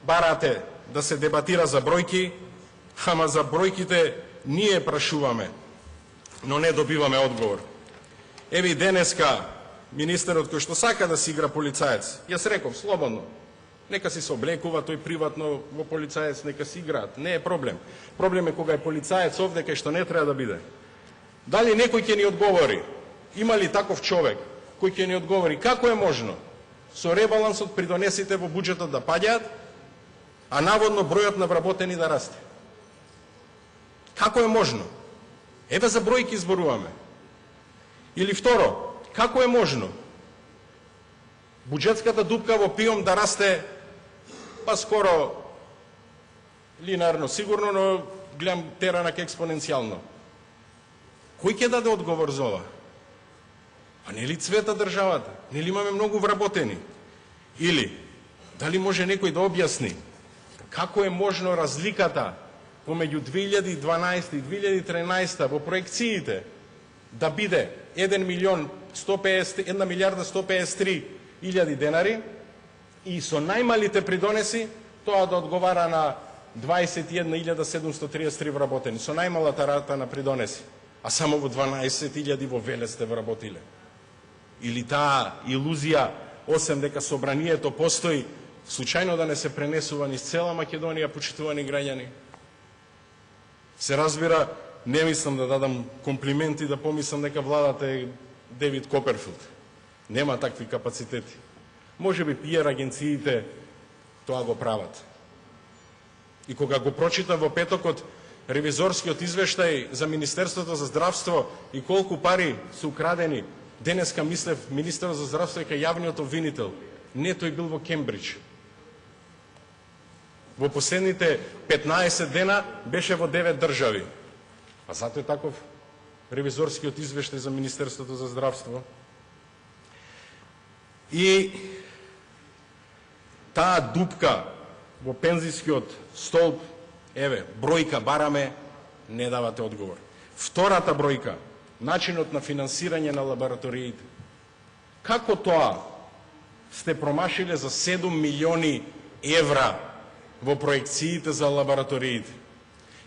барате да се дебатира за бројки, ама за бројките ние прашуваме, но не добиваме одговор. Еви денеска министерот кој што сака да си игра полицаец, јас реков слободно, нека си се облекува тој приватно во полицаец, нека си играат, не е проблем. Проблем е кога е полицаец овде кај што не треба да биде. Дали некој ќе ни одговори, има ли таков човек кој ќе ни одговори како е можно со ребалансот придонесите во буџетот да паѓаат, а наводно бројот на вработени да расте? Како е можно? Еве за бројки зборуваме. Или второ, како е можно буџетската дупка во ПИОМ да расте па скоро линарно сигурно, но гледам теранак експоненцијално? Кој ќе даде одговор за ова? А не ли цвета државата? Не ли имаме многу вработени? Или, дали може некој да објасни како е можно разликата помеѓу 2012 и 2013 во проекциите да биде 1 милиарда 153 илјади денари и со најмалите придонеси тоа да одговара на 21.733 вработени, со најмалата рата на придонеси, а само во 12.000 во Велес сте вработиле. Или таа илузија, осем дека собранието постои, случајно да не се пренесува низ цела Македонија, почитувани граѓани? Се разбира, не мислам да дадам комплименти, да помислам дека владата е Девид Коперфилд. Нема такви капацитети. Може би PR агенциите тоа го прават. И кога го прочита во петокот ревизорскиот извештај за Министерството за здравство и колку пари се украдени, денеска мислев министерот за здравство дека јавниот обвинител. Не, тој бил во Кембридж. Во последните 15 дена беше во 9 држави. А затоа е таков ревизорскиот извештај за Министерството за здравство. И таа дупка во пензискиот столб, еве, бројка бараме, не давате одговор. Втората бројка, начинот на финансирање на лабораториите. Како тоа сте промашиле за 7 милиони евра во проекциите за лабораториите?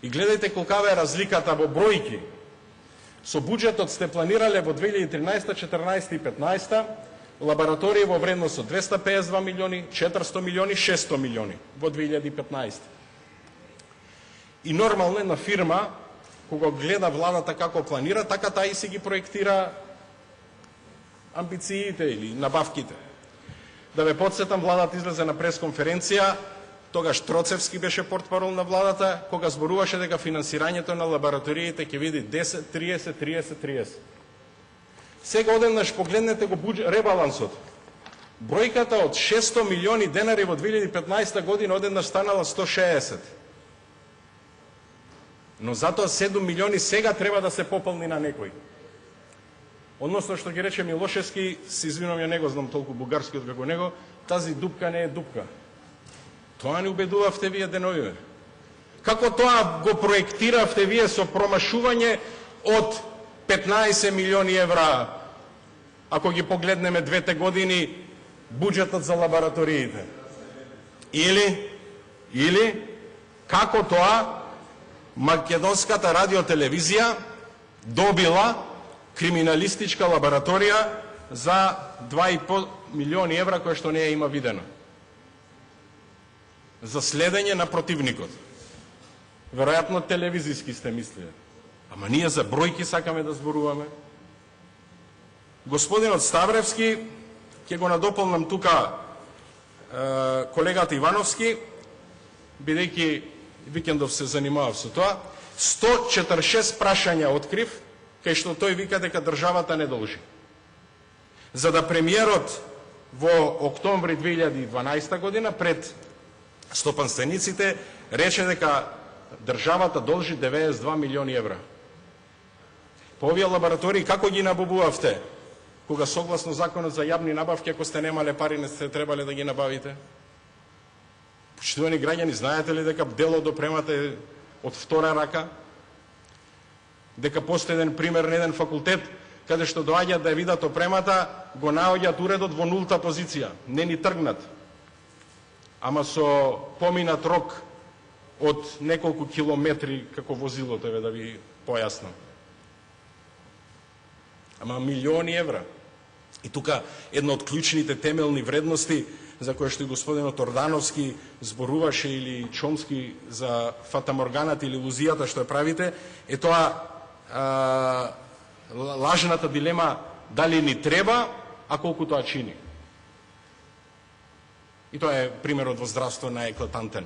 И гледајте колкава е разликата во бројки. Со буџетот сте планирале во 2013, 14 и 15 лаборатории во вредност од 252 милиони, 400 милиони, 600 милиони во 2015. И нормално една фирма, кога гледа владата како планира, така таа и си ги проектира амбициите или набавките. Да ве подсетам, владата излезе на пресконференција, тогаш Троцевски беше портпарол на владата, кога зборуваше дека финансирањето на лабораториите ќе види 10, 30, 30, 30. Сега одеднаш погледнете го ребалансот. Бројката од 600 милиони денари во 2015 година одеднаш станала 160. Но затоа 7 милиони сега треба да се пополни на некој. Односно, што ги рече Милошевски, се извинувам, ја не го знам толку бугарскиот како него, тази дупка не е дупка. Тоа не убедувавте вие деновиве. Како тоа го проектиравте вие со промашување од 15 милиони евра, ако ги погледнеме двете години, буџетот за лабораториите? Или како тоа Македонската радиотелевизија добила криминалистичка лабораторија за 2,5 милиони евра, која што не ја има видено, за следење на противникот. Веројатно телевизиски сте мислили. Ама ние за бројки сакаме да зборуваме. Господинот Ставревски, ќе го надополнам тука колегата Ивановски, бидејќи викендов се занимавав со тоа, 146 прашања открив, кај што тој вика дека државата не должи. За да премиерот во октомври 2012 година пред стопанствениците рече дека државата должи 92 милиони евра. По овие лаборатории како ги набавувавте? Кога согласно законот за јавни набавки, ако сте немале пари, не сте требале да ги набавите? Почитувани граѓани, знаете ли дека дел од опремата е од втора рака? Дека постои еден пример на еден факултет, каде што доаѓаат да ја видат опремата, го наоѓаат уредот во нулта позиција, не ни тргнат. ама со поминат рок од неколку километри како возилото, да ви појаснам. Ама милиони евра. И тука една од клучните темелни вредности за која што и господинот Ордановски зборуваше или Чомски за фатаморганата или илузијата што ја правите, е тоа лажната дилема дали ни треба, а колку тоа чини. И тоа е примерот во здравство најеклатантен.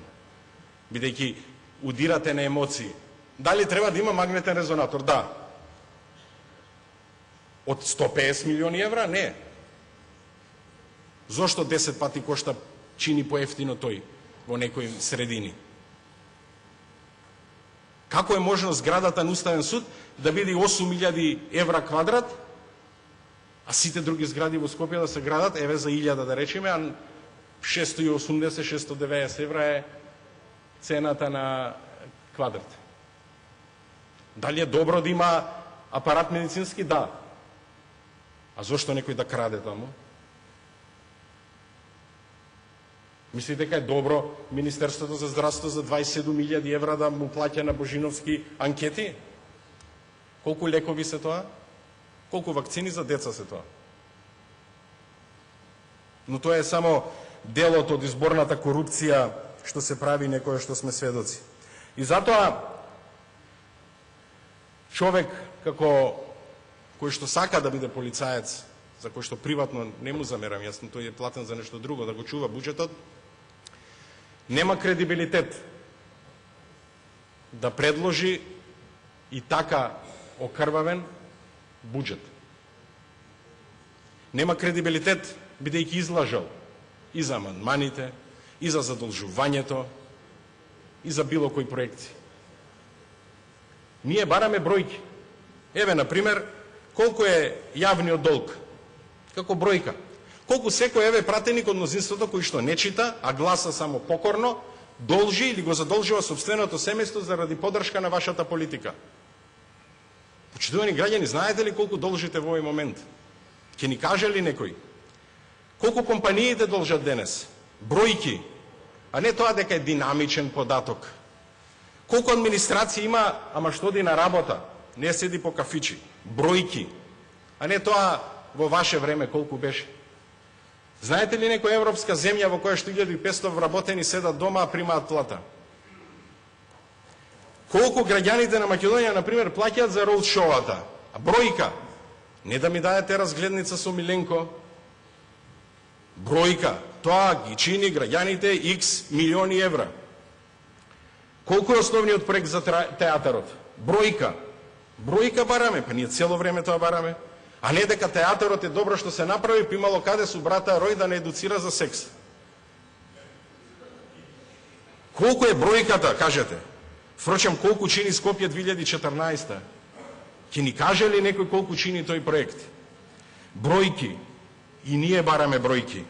Бидејќи удирате на емоции. Дали треба да има магнетен резонатор? Да. Од 150 милиони евра? Не. Зошто 10 пати кошта чини поевтино тој во некои средини? Како е можно зградата на Уставен суд да биде 8.000 евра квадрат, а сите други згради во Скопје да се градат, еве за 1000 да речеме, а 680-690 евра е цената на квадрат. Дали е добро да има апарат медицински? Да. А зошто некој да краде таму? Мислите дека е добро Министерството за здравство за 27.000 евра да му плаќа на Божиновски анкети? Колку лекови се тоа? Колку вакцини за деца се тоа? Но тоа е само делот од изборната корупција што се прави некоја што сме сведоци. И затоа човек како кој што сака да биде полицаец, за кој што приватно не му замерам, јасно тој е платен за нешто друго, да го чува буџетот, нема кредибилитет да предложи и така окрвавен буџет. Нема кредибилитет бидејќи излажал и за амандманите, и за задолжувањето, и за било кои проекти. Ние бараме бројки. Еве, например, колку е јавниот долг, како бројка. Колку секој еве пратеник од мнозинството кој што не чита, а гласа само покорно, должи или го задолжува собственото семејство заради поддршка на вашата политика. Почитувани граѓани, знаете ли колку должите во овој момент? Ќе ни каже ли некој? Колку компаниите должат денес? Бројки, а не тоа дека е динамичен податок. Колку администрација има, ама што ди на работа? Не седи по кафичи. Бројки, а не тоа во ваше време колку беше. Знаете ли некоја европска земја во која што 1500 вработени седат дома, а примаат плата? Колку граѓаните на Македонија, например, плаќаат за роуд-шоуата? А бројка, не да ми даете разгледница со Миленко. Бројка, тоа ги чини граѓаните X милиони евра. Колку е основниот проект за театарот? Бројка. Бројка бараме, па ние цело време тоа бараме. А не дека театарот е добро што се направи, па имало каде со брата Рој да не едуцира за секс. Колку е бројката, кажете? Впрочем, колку чини Скопје 2014? Ќе ни каже ли некој колку чини тој проект? Бројки. И ние бараме бројки.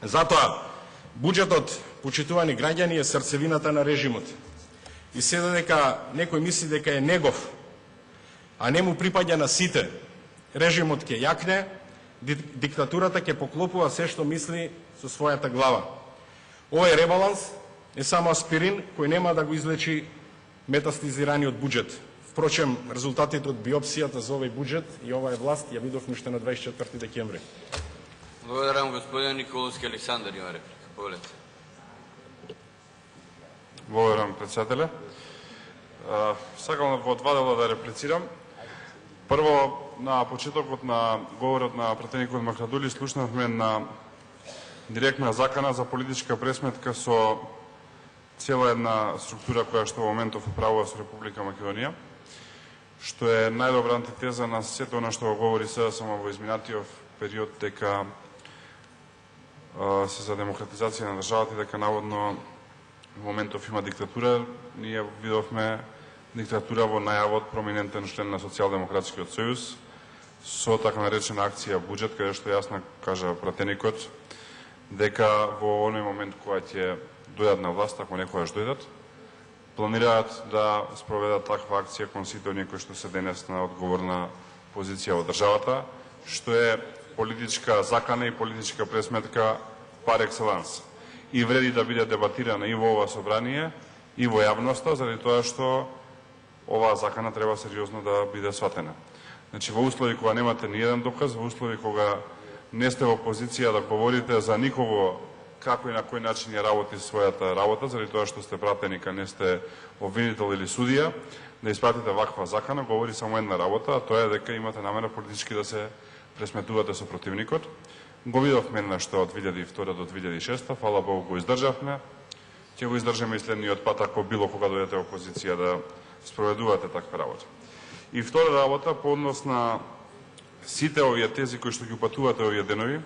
Затоа, буџетот, почитувани граѓани, е срцевината на режимот. И седа дека некој мисли дека е негов, а не му припаѓа на сите, режимот ќе јакне, диктатурата ќе поклопува се што мисли со својата глава. Овој ребаланс е само аспирин кој нема да го излечи метастизираниот буџет. Впрочем, резултатите од биопсијата за овој буџет и оваа власт ја видовме уште на 24 декември. Благодарам, господин Николовски. Александар има реплика. Повелете. Благодарам, председателе. Сакам во два дела да реплицирам. Прво, на почетокот на говорот на пратеникот Махрадули слушнавме на директна закана за политичка пресметка со цела една структура која што во моментов управува со Република Македонија, што е најдобра антитеза на сето она што го говори сега само во изминатиот период дека се за демократизација на државата и дека наводно во моментов има диктатура. Ние видовме диктатура во најавот проминентен член на Социјалдемократскиот сојуз со така наречена акција буџет, каде што јасно кажа пратеникот дека во оној момент кога ќе дојдат на власт, ако некогаш дојдат, планираат да спроведат таква акција кон сите оние кои што се денес на одговорна позиција во државата, што е политичка закана и политичка пресметка пар екселанс. и вреди да биде дебатирана и во ова собрание, и во јавноста, заради тоа што оваа закана треба сериозно да биде сватена. Значи, во услови кога немате ни еден доказ, во услови кога не сте во позиција да говорите за никого како и на кој начин ја работи својата работа, заради тоа што сте пратени, ка не сте обвинител или судија, да испратите ваква закана, говори само една работа, а тоа е дека имате намера политички да се пресметувате со противникот. Го видовме нешто од 2002 до 2006, фала Богу го издржавме. Ќе го издржаме и следниот пат, ако било кога дојдете во опозиција да спроведувате таква работа. И втора работа, по однос на сите овие тези кои што ги упатувате овие денови,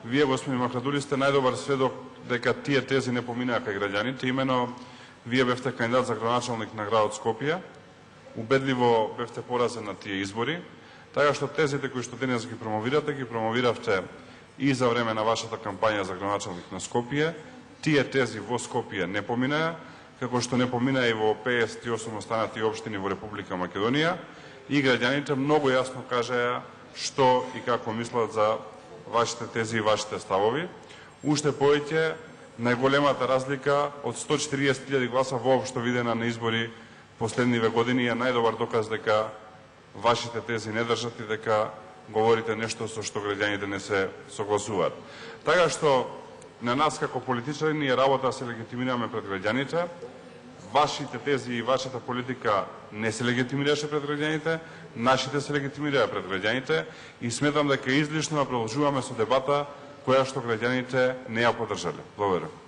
вие, господин Махрадули, сте најдобар сведок дека тие тези не поминаа кај граѓаните. Имено, вие бевте кандидат за градоначалник на градот Скопје, убедливо бевте поразен на тие избори, така што тезите кои што денес ги промовиравте и за време на вашата кампања за градоначалник на Скопје. Тие тези во Скопје не поминаа, како што не поминаа и во 58 останати општини во Република Македонија, и граѓаните многу јасно кажаа што и како мислат за вашите тези и вашите ставови. Уште повеќе, најголемата разлика од 140.000 гласа воопшто видена на избори последниве години е најдобар доказ дека вашите тези не држат и дека говорите нешто со што граѓаните не се согласуваат. Така што на нас како политичари ни е работа да се легитимираме пред граѓаните. Вашите тези и вашата политика не се легитимираше пред граѓаните, нашите се легитимираа пред граѓаните и сметам дека е излишно да продолжуваме со дебата која што граѓаните не ја поддржале. Благодарам.